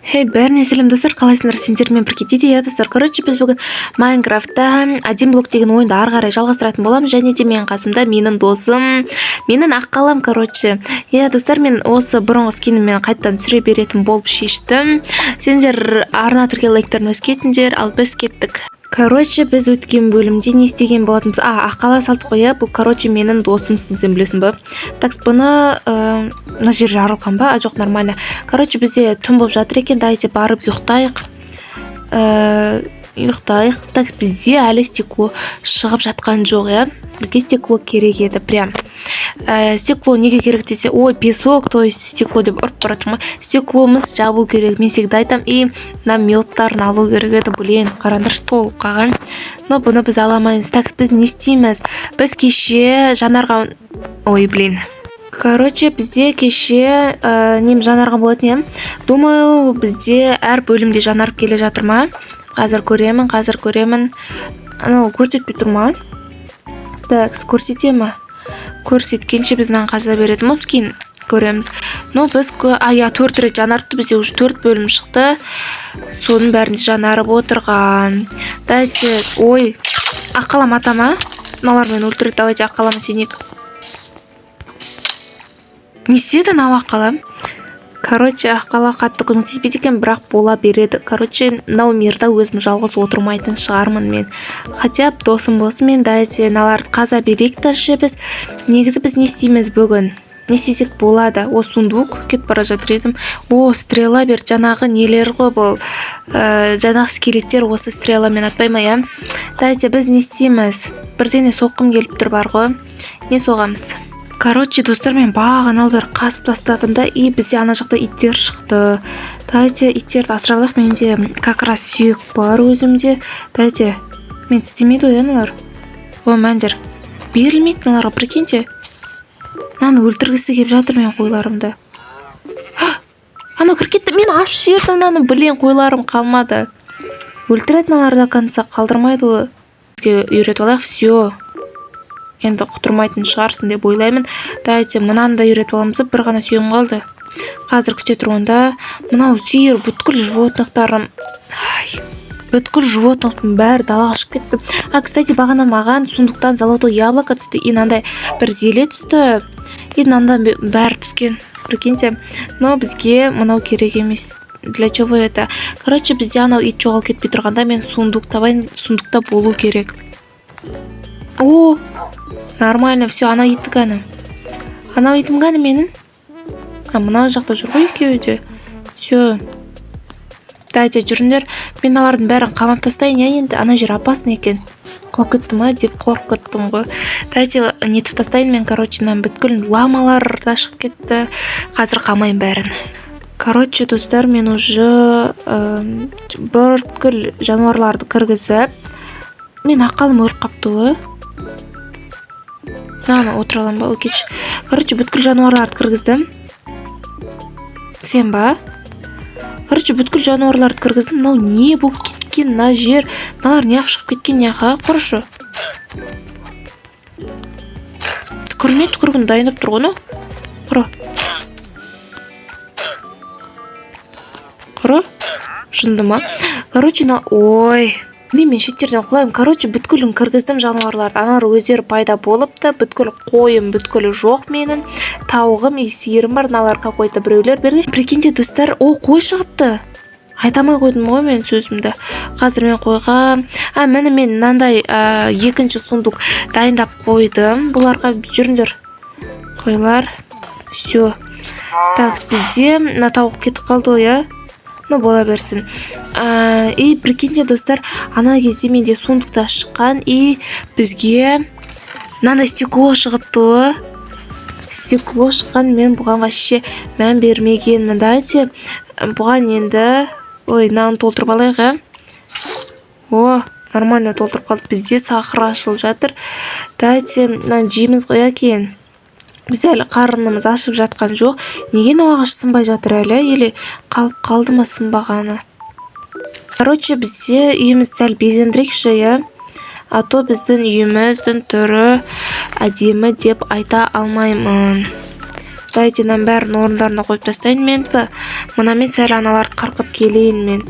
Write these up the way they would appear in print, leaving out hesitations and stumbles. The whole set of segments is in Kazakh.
Бәріне сәлем достар, қалайсыңдар? Сендермен бірге дейді, достар. Біз бүгін Майнкрафтта один блок деген ойынды ары қарай жалғастыратын боламыз, және де менің қасымда менің досым, менің аққалам, достар, мен осы бұрынғы скиніммен қайттан түсіре беретін болып шештім. Сендер арна түрге лайктарын өскетіндер, ал біз кеттік. Біз өткен бөлімде не істеген болатынбыз? Аққала салдық қой, бұл менің досымсың, сен білесің ба? Так, бұны мына жер жарылған ба? Жоқ, нормально. Бізде түн болып жатыр екен, дайте барып ұйықтайық. Так, бізде әлі стекло шығып жатқан жоқ, бізге стекло керек еді, прям. Стекло неге керек десе, песок, то есть стекло деп ұрып баратырмын. Стекломыз жабу керек, мен всегда айтам, и наметтарын алу керек еді, блин, қараңдаршы толып қалған. Но бұны біз аламаймыз. Так, біз не істейміз? Біз кеше жанарға... бізде кеше нем жанарған болатын, Думаю, бізде әр бөлімде жанарып келе жатыр ма? Қазір көремін. Анау көрсетпей тұрма? Так, көрсете ма? Көрсеткенше біздің қаза беретін мұз кейін көреміз. Но біз 4 рет жанарыпты, бізде уже 4 бөлім шықты. Соның бәрінде жанарып отырған. Дайте, аққалам атама. Мыналармен өлтіреді, давайте аққалам сенек. Не істеді нау аққалам? Аққала қатты көмектеспейді екен, бірақ бола береді. Нау мерда өзім жалғыз отырмайтын шығармын мен. Хотя досым болсын, мен дайте наларды қаза берейік ташы біз. Негізі біз не істейміз бүгін? Не істесек болады? Сундук кет бара жатыр едім. Стрела бер, жаңағы нелер ғой бұл. Жаңағы скелеттер осы стреламен атпай ма, Дайте біз не істейміз? Бірдене соққым келіп тұр бар ғой. Не соғамыз? Достар, мен бағанал бір қасып тастадым да, и бізде ана жақта иттер шықты. Дайте иттерді асыралық, менде как раз сүйек бар өзімде. Дайте, мен істемейді аналар. Мәндер, берілмейді аналарға, прикиньте. Наны өлтіргісі кеп жатыр мен қойларымды. Ана кіркетті, мен ашып жібердім наны, қойларым қалмады. Өлтіретін аналарда конца қалдырмайды ғой. Бізге үйретіп алайық, все. Енді құтырмайтын шығарсын деп ойлаймын. Дайте, мынаны да үйретіп аламыз, бір ғана сүйегім қалды. Қазір күте тұрғанда, мынау сүйір бүткіл животныктарым. Бүткіл животныктың бәрі далаға шығып кетті. Кстати, бағана маған сундуктан золотой яблоко түсті, и мынандай бір зеле түсті. И мынандай бәрі түскен. Прикиньте, но бізге мынау керек емес. Для чего это? Бізде анау ит жоғалып кетпей тұрғанда мен сундук табайын, сундукта болу керек. Нормально, все, анау итті ғаны. Анау итім ғаны менің? Мынау жақта жүр ғой екеуі де. Все. Дайте, жүріндер. Мен алардың бәрін қамап тастайын, енді ана жер опасный екен. Құлап кетті ма деп қорқыттым ғой. Дайте, нетіп тастайын мен, бүткіл ламалар да шығып кетті. Қазір қамайын бәрін. Достар, мен уже бүткіл жануарларды кіргізіп, мен аққалым өліп қапты ғой. Отыралам ба, өкеш. Бүткіл жануарларды кіргіздім. Сен ба? Бүткіл жануарларды кіргіздім. Мынау не болып кеткен, мына жер. Мыналар не шығып кеткен, құрышы. Түкірген дайындап тұр ғой, Құры. Жынды ма? Мен шеттерден құлайым. Бүткілін кіргіздім жануарларды. Аналар өздері пайда болыпты. Бүткіл қойым, бүткілі жоқ менің. Тауығым, сиырым бар. Аналар какой-то біреулер берген. Прикиньте, достар, қой шығыпты. Айтамай қойдым ғой мен сөзімді. Қазір мен қойға... Мені мен мынандай екінші сундук дайындап қойдым. Бұларға жүріндер. Қойлар. Все. Так, бізде тауық кетіп қалды ғой, бола берсін. И прикиньте, достар, ана кезде менде сундукта шыққан, и бізге мынандай стекло шығыпты. Стекло шыққан, мен бұған вообще мән бермегенмін. Дайте, бұған енді... Наны толтырып алайық, нормально толтырып қалды. Бізде сақыр ашылып жатыр. Дайте, жейміз қоя кейін. Біз әлі қарынымыз ашып жатқан жоқ. Неге ағаш сынбай жатыр әлі? Еле қалды ма сынбағаны? Бізде үйіміз сәл безендірекші, А то біздің үйіміздің түрі әдемі деп айта алмаймын. Дайте мынаның бәрін орындарына қойып тастайын мен. Мынамен сәл аналарды қырқып келейін мен.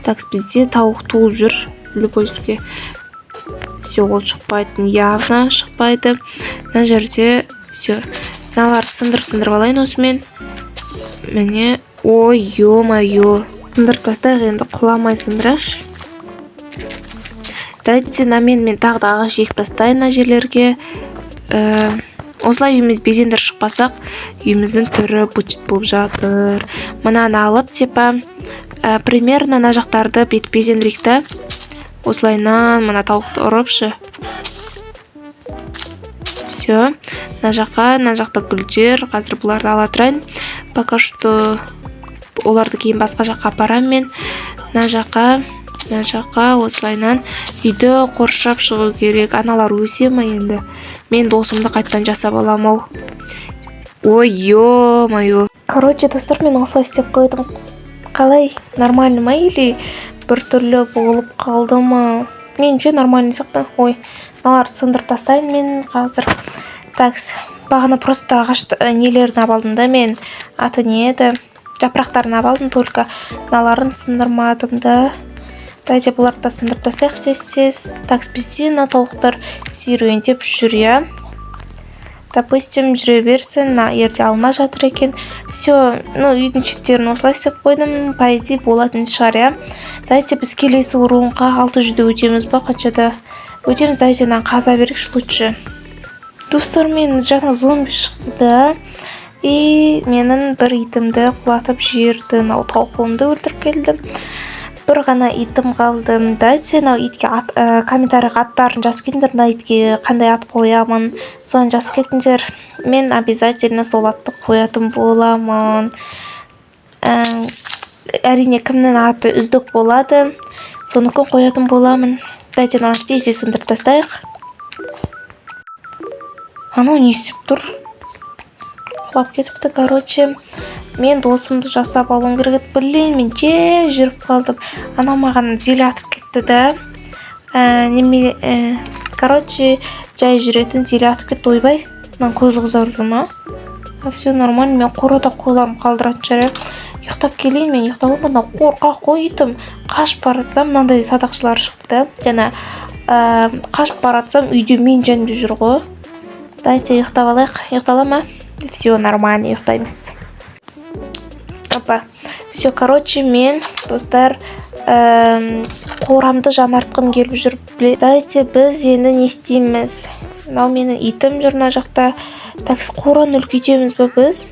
Так, бізде тауық туылып жүр любой жерге. Все, ол шықпайды, явно шықпайды. Мына жерде все. Мыналарды сындырып алайын осымен. Міне, ой, ё-моё. Сындырып тастайық енді, құламай сындыраш. Дайте мен тағы да ағаш егіп тастайын мына жерлерге. Осылай үйіміз безендір шықпасақ, үйіміздің түрі бұчыт болып жатыр. Мынаны алып, примерно мына жақтарды бет безендірейік та. Осылайнан мына тауықты ұрыпшы. Все. Мына жақта гүлдер. Қазір бұларды ала тұрайын. Пока что оларды кейін басқа жаққа апарам мен. Мына жаққа осылайнан үйді қоршап шығу керек. Аналар өсе ма енді? Мен досымды қайттан жасап аламау. Ой, ё-моё. Короче, достар, мен осылай істеп қойдым. Қалай? Нормально ма или бір түрлі болып қалды ма? Меніңше нормально сияқты. Ой, мыналарды сындырып тастайын мен қазір. Такс, бағана просто ағаш нелерін абалдым да мен. Аты не еді? Жапырақтарын абалдым, только мыналарын сындырмадым да. Дайте бұларды да сындырып тастайық тез. Такс, бізде мына тауықтар серуендеп жүр, я. Допустим, жүре берсін, ерде алма жатыр екен. Все, үйдің шеттерін осылай істеп қойдым. По идее болатын шығар, я. Дайте біз келесі орынға 600-ді өтеміз ба, қаншада? Өтеміз, дайте қаза берейікші лучше. Достар, мен жаңа зомби шықты да. И менің бір итімді құлатып жерді, тауқымды өлтіріп келдім. Бір ғана итім қалды. Дайте итке комментарийға аттарын жазып кетіңдер. Итке қандай ат қоямын, соны жазып кетіңдер. Мен обязательно сол атты қоятын боламын. Әрине кімнің аты үздік болады, соныкін қоятын боламын. Дайте тез сындырып тастайық. Анау не істеп тұр? Құлап кетіпті. Короче, мен досымды жасап алуым керек. Блин, мен жүріп қалдым. Анау маған зел атып кетті да. Короче, жай жүретін зел атып кетті. Ойбай, мынан көзі қызарып жүр ма? Все нормально, мен қорада қоларым қалдыратын шығар. Ұйықтап келейін, мен ұйықталып, мына қорқақ қойдым. Қашып баратсам, мынандай садақшылар шықты да. Жаңа қашып баратсам, үйде мен жанымда жүр ғой. Дайте ұйықтап алайық. Ұйықтала ма? Все нормально, ұйықтаймыз. Опа. Все, короче, мен, достар, қорамды жанартқым келіп жүр. Дайте біз енді не істейміз? Мынау менің итім жүр мына жақта. Такс, қораны үлкейтеміз бе біз?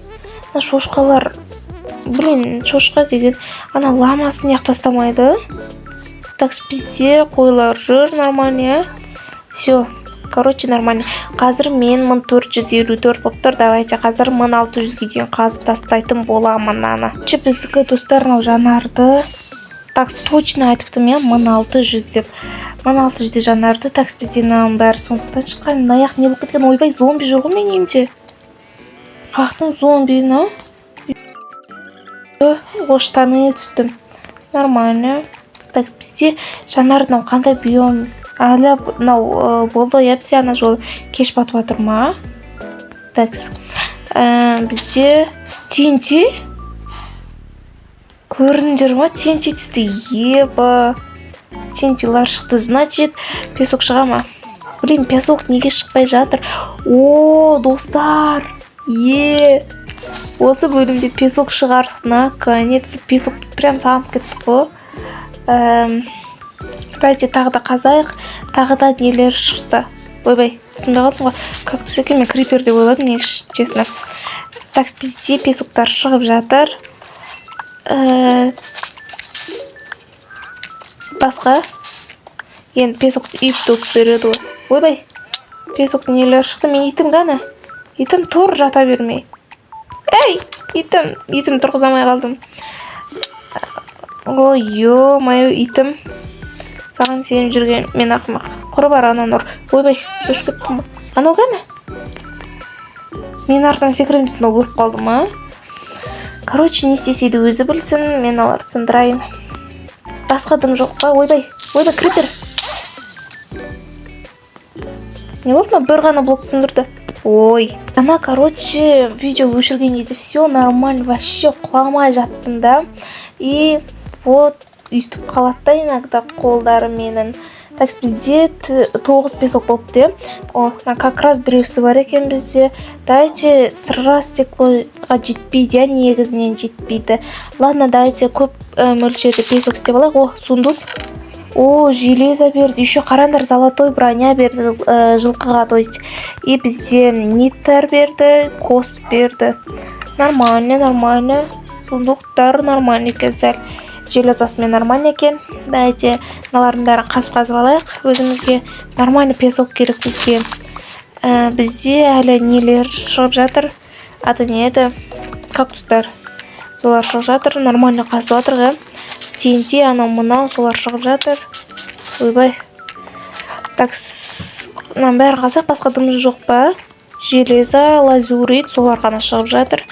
Шошқалар, блин, шошқа деген ана ламасын яқ тастамайды. Такс, бізде қойлар жүр нормально. Все. Короче, нормально. Қазір мен 1454 болып тұр. Давайте қазір 1600-ге дейін қазып тастайтын боламын ана. Біздікі достар жанарды. Такс, точно айтыптым я, 1600 деп. 1600-де жанарды. Такс, бізден бәрі сондықтан шыққан. Аяқ не болып кеткен? Ойбай, зомби жүр ғой мен емде. Қақтың зомби, Оштаны түстім. Нормально. Такс, бізде жанардың қандай биом әлі болды, епсе ана жол кеш батып жатыр ма? Такс. Бізде TNT көріндер ма? TNT түсті. Еба. TNT-лар шықты. Значит, песок шыға ма? Блин, песок неге шықпай жатыр? О, достар. Осы бөлімде песок шығардық. Наконец, песок прям сағынып кеттік қой. Дайте тағы да қазайық. Тағы да нелер шықты. Ойбай, түсінді қалдым ғой. Кактус екен, мен крипер деп ойладым, негізі, честно. Так, бізде песоктар шығып жатыр. Басқа. Енді песокты үйіп төгіп береді ғой. Ойбай, песок нелер шықты. Мен итім ғана. Итім тұр жата бермей. Эй, итім тұрғызамай қалдым. Ой, ё-моё, итім. Саған сеніп жүрген мен ақымақ. Құры бар анан ұр. Ойбай, өшіп кеттім. Анау ғана? Мен артынан секірем деп көріп қалдым, а? Короче, не істесейді өзі білсін, мен аларды сындырайын. Басқа дым жоқ па? Ойбай, крипер. Не болды? Бір ғана блок сындырды. ой. Ана, короче, видео өшірген кезде все нормально, вообще құламай жаттым да. И вот өйстіп қалады да иногда қолдары менің. Так, бізде 9 песок болыпты. О, как раз біреусі бар екен бізде. Дайте сыра стеклоға жетпейді, негізінен жетпейді. Ладно, дайте көп мөлшерде песок істеп алайық. О, сундук. О, железо берді. Еще қарандар, золотой броня берді жылқыға, то есть. И бізде ниттер берді, кос берді. Нормально. Сундуктар нормально екен, сәл. Железосымен нормально екен. Дайте мыналардың бәрін қазып алайық. Өзімізге нормально песок керек бізге. Бізде әлі нелер шығып жатыр. Аты не еді? Кактустар. Солар шығып жатыр. Нормально қазып жатыр. TNT, анау мынау, солар шығып жатыр. Ойбай. Так, мынаның бәрін қазақ, басқа дымыз жоқ па? Железа, лазурит, солар ғана шығып жатыр.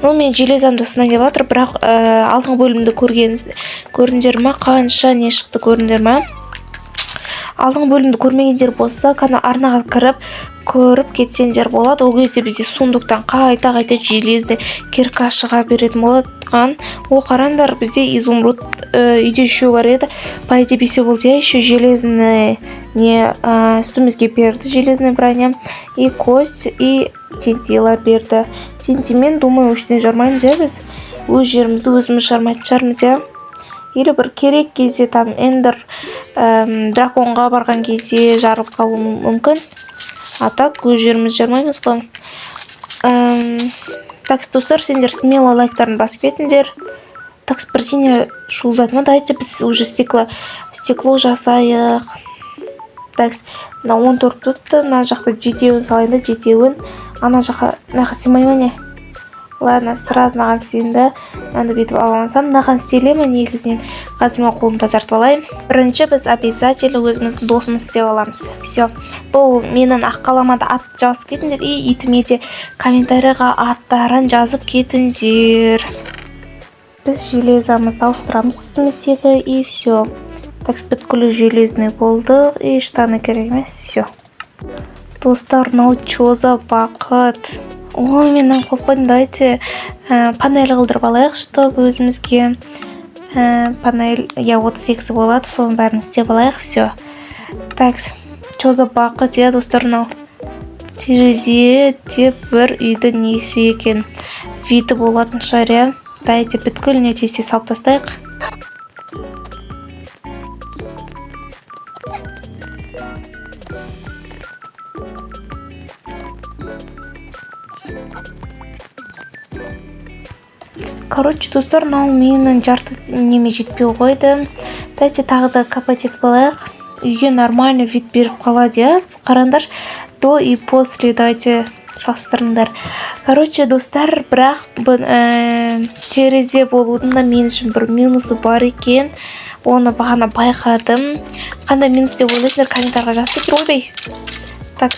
Ну, мен железамды сынай деп жатыр, бірақ алдыңғы бөлімді көрдіңдер ма? Қанша не шықты көрдіңдер ма? Алдыңғы бөлімді көрмегендер болса, арнаға көріп кетсеңдер болады. Ол кезде бізде сундуктан қайта железді кирка шыға беретін болған. О, қарандар, бізде изумруд үйде үшеу бар еді. По идее бесеу болды, еще железный не үстімізге берді, железный броня и кость и тентилар берді. Тентимен, думаю, үштен жармаймыз, біз өз жерімізді өзіміз жармайтын шығармыз, или бір керек кезде там эндер драконға барған кезде жарып қалу мүмкін. А так өз жеріміз жармаймыз ғой. Так, достар, сендер смело лайктарын басып кетіңдер. Так, бірдеңе шуылдады ма? Дайте біз уже стекло жасайық. Так, на 14 тұтты, на жақта жетеуін салайында, жетеуін. Ана жаққа сыймай ма не? Ладно, сразу наған сыйында. Мынаны бүйтіп алғансам, наған істелеме негізінен. Қазір мен қолымды тазартып алайын. Бірінші біз обязательно өзіміздің досымыз істеп аламыз. Все. Бұл менің аққаламада ат жазып кетіңдер, и итіме де комментарийға аттарын жазып кетіңдер. Біз железамызды ауыстырамыз үстіміздегі, и все. Так, бүткілі железный болды, и штаны керек емес, все. Достар, мынау чё за бақыт. Ой, менен қойып қойдым, дайте панель қылдырып алайық, чтобы өзімізге панель, 38 болады, соның бәрін істеп алайық, все. Так, чё за бақыт, достар, мынау терезе деп бір үйді несі екен, виді болатын шығар. Дайте бүткіліне тесте салып тастайық. Короче, достар, мынау менің жарты неме жетпей қойды. Дайте тағы да копать етіп алайық. Үйге нормально вид беріп қалады, қарандар. До и после дайте салыстырыңдар. Короче, достар, бірақ терезе болудың да мен үшін бір минусы бар екен. Оны бағана байқадым. Қандай минус деп ойлайсыңдар, комментарийға жазып кетіңдер, ойбай. Так,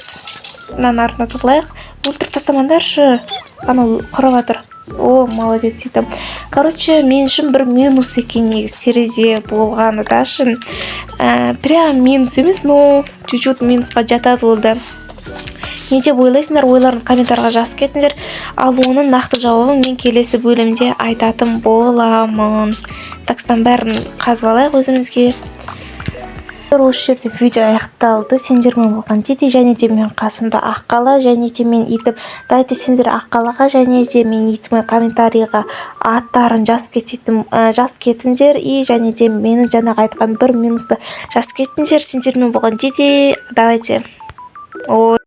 мынаны артына тығылайық. Өлтіріп тастамаңдаршы. Анау құрып жатыр. О, молодец етім. Короче, мен үшін бір минус екен негіз терезе болғаны да шын. Прям минус емес, но чуть-чуть минусқа жатады олды. Не деп ойлайсыңдар, ойларын комментарийға жазып кетіңдер. Ал оның нақты жауабын мен келесі бөлімде айтатын боламын. Такстан бәрін қазып алайық өзімізге. Осы жерде видео аяқталды. Сендермен болған Тити, және де мен қасымда Аққала, және де мен итім. Дайте сендер Аққалаға және де мен итіме комментарийға аттарын жазып кетіңдер, и және де менің жаңағы айтқан бір минусты жазып кетіңдер. Сендермен болған Тити, давайте.